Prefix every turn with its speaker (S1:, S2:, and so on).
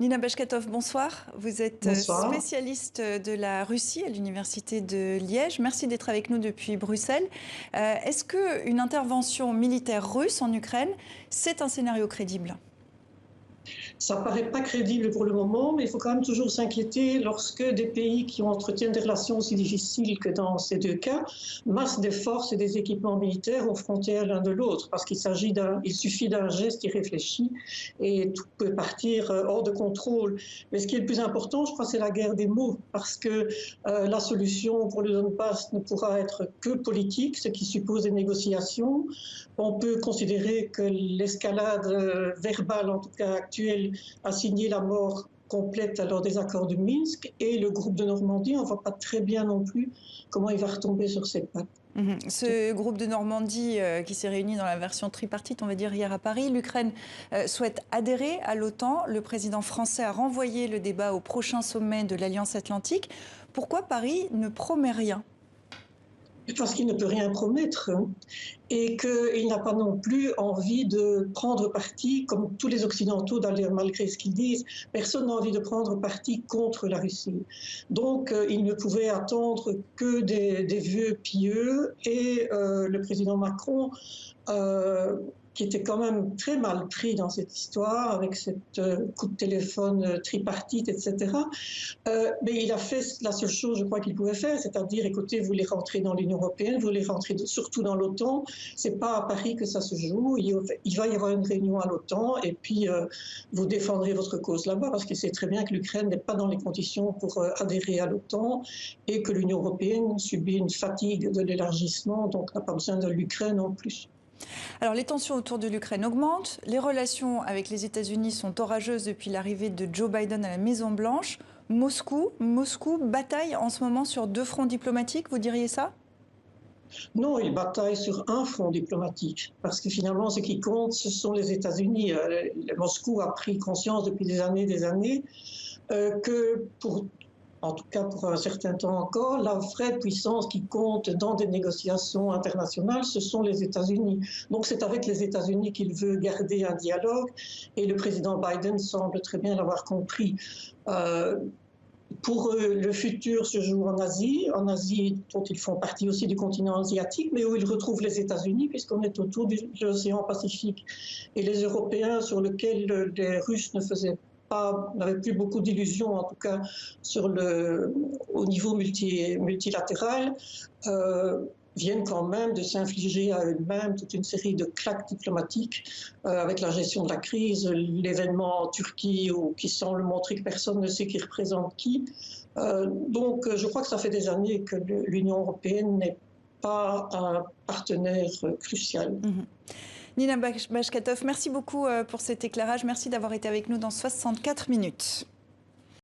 S1: Nina Bashkatov, bonsoir. Vous êtes
S2: Bonsoir.
S1: spécialiste de la Russie à l'Université de Liège. Merci d'être avec nous depuis Bruxelles. Est-ce qu'une intervention militaire russe en Ukraine, c'est un scénario crédible?
S2: Ça paraît pas crédible pour le moment, mais il faut quand même toujours s'inquiéter lorsque des pays qui entretiennent des relations aussi difficiles que dans ces deux cas massent des forces et des équipements militaires aux frontières l'un de l'autre, parce il suffit d'un geste irréfléchi et tout peut partir hors de contrôle. Mais ce qui est le plus important, je crois, c'est la guerre des mots, parce que la solution pour le Donbass ne pourra être que politique, ce qui suppose des négociations. On peut considérer que l'escalade verbale, en tout cas actuelle, a signé la mort complète lors des accords de Minsk, et le groupe de Normandie, on ne voit pas très bien non plus comment il va retomber sur ses pattes.
S1: Ce groupe de Normandie qui s'est réuni dans la version tripartite, on va dire hier à Paris, l'Ukraine souhaite adhérer à l'OTAN. Le président français a renvoyé le débat au prochain sommet de l'Alliance Atlantique. Pourquoi Paris ne promet rien?
S2: Parce qu'il ne peut rien promettre, hein, et qu'il n'a pas non plus envie de prendre parti, comme tous les Occidentaux d'ailleurs, malgré ce qu'ils disent, personne n'a envie de prendre parti contre la Russie. Donc il ne pouvait attendre que des vœux pieux, et le président Macron, qui était quand même très mal pris dans cette histoire, avec cette coup de téléphone tripartite, etc. Mais il a fait la seule chose, je crois, qu'il pouvait faire, c'est-à-dire, écoutez, vous voulez rentrer dans l'Union européenne, vous voulez rentrer surtout dans l'OTAN, c'est pas à Paris que ça se joue, il va y avoir une réunion à l'OTAN, et puis vous défendrez votre cause là-bas, parce qu'il sait très bien que l'Ukraine n'est pas dans les conditions pour adhérer à l'OTAN, et que l'Union européenne subit une fatigue de l'élargissement, donc n'a pas besoin de l'Ukraine en plus.
S1: Alors les tensions autour de l'Ukraine augmentent, les relations avec les États-Unis sont orageuses depuis l'arrivée de Joe Biden à la Maison-Blanche. Moscou bataille en ce moment sur deux fronts diplomatiques, vous diriez ça?
S2: Non, il bataille sur un front diplomatique, parce que finalement, ce qui compte, ce sont les États-Unis. Moscou a pris conscience depuis des années, que en tout cas pour un certain temps encore, la vraie puissance qui compte dans des négociations internationales, ce sont les États-Unis. Donc c'est avec les États-Unis qu'il veut garder un dialogue, et le président Biden semble très bien l'avoir compris. Euh, pour eux, le futur se joue en Asie dont ils font partie aussi du continent asiatique, mais où ils retrouvent les États-Unis, puisqu'on est autour de l'océan Pacifique. Et les Européens, sur lesquels les Russes n'avaient plus beaucoup d'illusions, en tout cas au niveau multilatéral, viennent quand même de s'infliger à eux-mêmes toute une série de claques diplomatiques avec la gestion de la crise, l'événement en Turquie qui semble montrer que personne ne sait qui représente qui. Donc je crois que ça fait des années que l'Union européenne n'est pas un partenaire crucial.
S1: Nina Bashkatov, merci beaucoup pour cet éclairage. Merci d'avoir été avec nous dans 64 minutes.